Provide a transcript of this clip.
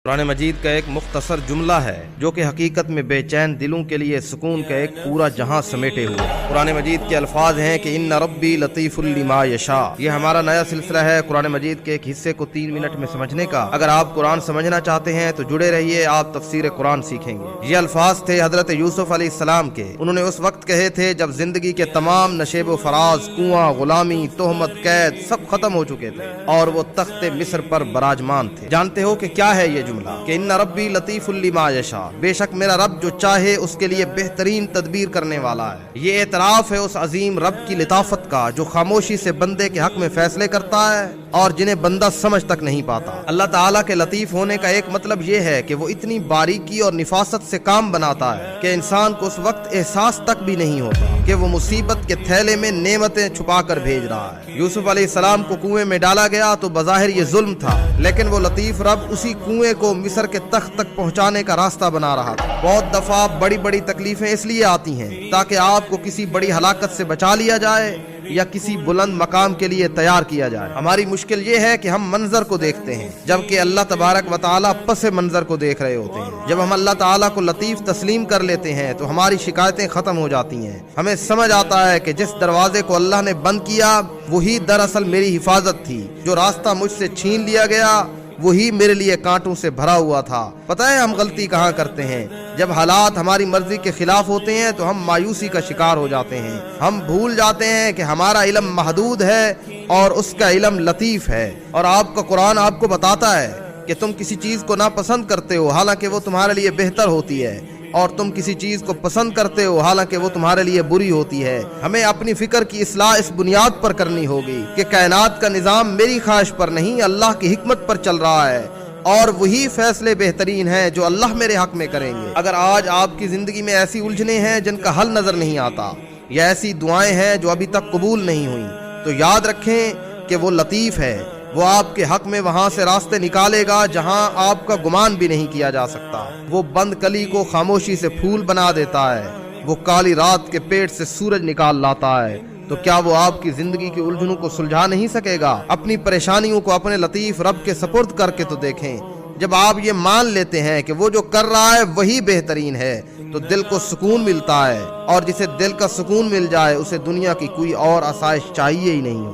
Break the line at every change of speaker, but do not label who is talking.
قرآن مجید کا ایک مختصر جملہ ہے جو کہ حقیقت میں بے چین دلوں کے لیے سکون کا ایک پورا جہاں سمیٹے ہوئے۔ قرآن مجید کے الفاظ ہیں کہ ان ربی لطیف لما یشاء۔ یہ ہمارا نیا سلسلہ ہے قرآن مجید کے ایک حصے کو 3 منٹ میں سمجھنے کا۔ اگر آپ قرآن سمجھنا چاہتے ہیں تو جڑے رہیے، آپ تفسیر قرآن سیکھیں گے۔ یہ الفاظ تھے حضرت یوسف علیہ السلام کے۔ انہوں نے اس وقت کہے تھے جب زندگی کے تمام نشیب و فراز، کنواں، غلامی، تہمت، قید سب ختم ہو چکے تھے اور وہ تخت مصر پر براجمان تھے۔ جانتے ہو کہ کیا ہے یہ جملہ؟ کہ ان ربی لطیف لما یشاء، بے شک میرا رب جو چاہے اس کے لیے بہترین تدبیر کرنے والا ہے۔ یہ اعتراف ہے اس عظیم رب کی لطافت کا جو خاموشی سے بندے کے حق میں فیصلے کرتا ہے اور جنہیں بندہ سمجھ تک نہیں پاتا۔ اللہ تعالیٰ کے لطیف ہونے کا ایک مطلب یہ ہے کہ وہ اتنی باریکی اور نفاست سے کام بناتا ہے کہ انسان کو اس وقت احساس تک بھی نہیں ہوتا کہ وہ مصیبت کے تھیلے میں نعمتیں چھپا کر بھیج رہا ہے۔ یوسف علیہ السلام کو کنویں میں ڈالا گیا تو بظاہر یہ ظلم تھا، لیکن وہ لطیف رب اسی کنویں کو مصر کے تخت تک پہنچانے کا راستہ بنا رہا تھا۔ بہت دفعہ بڑی بڑی تکلیفیں اس لیے آتی ہیں تاکہ آپ کو کسی بڑی ہلاکت سے بچا لیا جائے یا کسی بلند مقام کے لیے تیار کیا جائے۔ ہماری مشکل یہ ہے کہ ہم منظر کو دیکھتے ہیں جبکہ اللہ تبارک و تعالیٰ پس منظر کو دیکھ رہے ہوتے ہیں۔ جب ہم اللہ تعالیٰ کو لطیف تسلیم کر لیتے ہیں تو ہماری شکایتیں ختم ہو جاتی ہیں۔ ہمیں سمجھ آتا ہے کہ جس دروازے کو اللہ نے بند کیا وہی دراصل میری حفاظت تھی، جو راستہ مجھ سے چھین لیا گیا وہی میرے لیے کانٹوں سے بھرا ہوا تھا۔ پتہ ہے ہم غلطی کہاں کرتے ہیں؟ جب حالات ہماری مرضی کے خلاف ہوتے ہیں تو ہم مایوسی کا شکار ہو جاتے ہیں۔ ہم بھول جاتے ہیں کہ ہمارا علم محدود ہے اور اس کا علم لطیف ہے، اور آپ کا قرآن آپ کو بتاتا ہے کہ تم کسی چیز کو ناپسند کرتے ہو حالانکہ وہ تمہارے لیے بہتر ہوتی ہے، اور تم کسی چیز کو پسند کرتے ہو حالانکہ وہ تمہارے لیے بری ہوتی ہے۔ ہمیں اپنی فکر کی اصلاح اس بنیاد پر کرنی ہوگی کہ کائنات کا نظام میری خواہش پر نہیں، اللہ کی حکمت پر چل رہا ہے، اور وہی فیصلے بہترین ہیں جو اللہ میرے حق میں کریں گے۔ اگر آج آپ کی زندگی میں ایسی الجھنیں ہیں جن کا حل نظر نہیں آتا، یا ایسی دعائیں ہیں جو ابھی تک قبول نہیں ہوئیں، تو یاد رکھیں کہ وہ لطیف ہے۔ وہ آپ کے حق میں وہاں سے راستے نکالے گا جہاں آپ کا گمان بھی نہیں کیا جا سکتا۔ وہ بند کلی کو خاموشی سے پھول بنا دیتا ہے، وہ کالی رات کے پیٹ سے سورج نکال لاتا ہے۔ تو کیا وہ آپ کی زندگی کی الجھنوں کو سلجھا نہیں سکے گا؟ اپنی پریشانیوں کو اپنے لطیف رب کے سپرد کر کے تو دیکھیں۔ جب آپ یہ مان لیتے ہیں کہ وہ جو کر رہا ہے وہی بہترین ہے تو دل کو سکون ملتا ہے، اور جسے دل کا سکون مل جائے اسے دنیا کی کوئی اور آسائش چاہیے ہی نہیں ہو۔